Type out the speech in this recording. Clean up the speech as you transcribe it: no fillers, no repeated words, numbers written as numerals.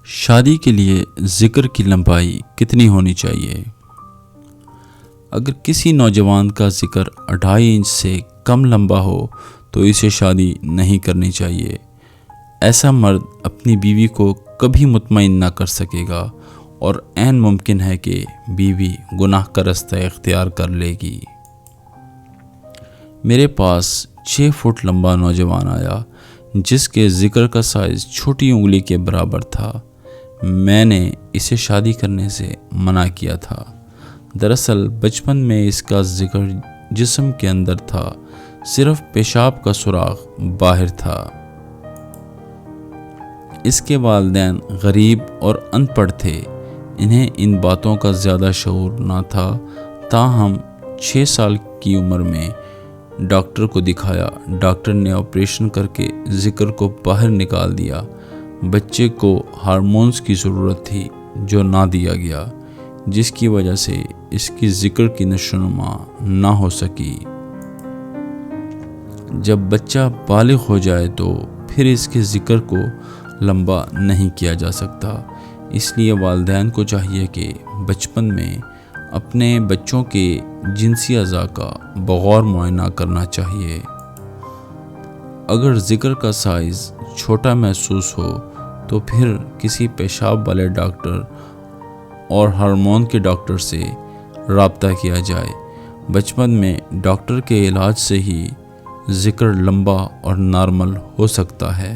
شادی کے لیے ذکر کی لمبائی کتنی ہونی چاہیے؟ اگر کسی نوجوان کا ذکر 2.5 انچ سے کم لمبا ہو تو اسے شادی نہیں کرنی چاہیے۔ ایسا مرد اپنی بیوی کو کبھی مطمئن نہ کر سکے گا اور عین ممکن ہے کہ بیوی گناہ کا رستہ اختیار کر لے گی۔ میرے پاس 6 فٹ لمبا نوجوان آیا جس کے ذکر کا سائز چھوٹی انگلی کے برابر تھا۔ میں نے اسے شادی کرنے سے منع کیا تھا۔ دراصل بچپن میں اس کا ذکر جسم کے اندر تھا، صرف پیشاب کا سوراخ باہر تھا۔ اس کے والدین غریب اور ان پڑھ تھے، انہیں ان باتوں کا زیادہ شعور نہ تھا۔ تاہم 6 سال کی عمر میں ڈاکٹر کو دکھایا۔ ڈاکٹر نے آپریشن کر کے ذکر کو باہر نکال دیا۔ بچے کو ہارمونز کی ضرورت تھی جو نہ دیا گیا، جس کی وجہ سے اس کی ذکر کی نشوونما نہ ہو سکی۔ جب بچہ بالغ ہو جائے تو پھر اس کے ذکر کو لمبا نہیں کیا جا سکتا۔ اس لیے والدین کو چاہیے کہ بچپن میں اپنے بچوں کے جنسی اعضاء کا بغور معائنہ کرنا چاہیے۔ اگر ذکر کا سائز چھوٹا محسوس ہو تو پھر کسی پیشاب والے ڈاکٹر اور ہارمون کے ڈاکٹر سے رابطہ کیا جائے۔ بچپن میں ڈاکٹر کے علاج سے ہی ذکر لمبا اور نارمل ہو سکتا ہے۔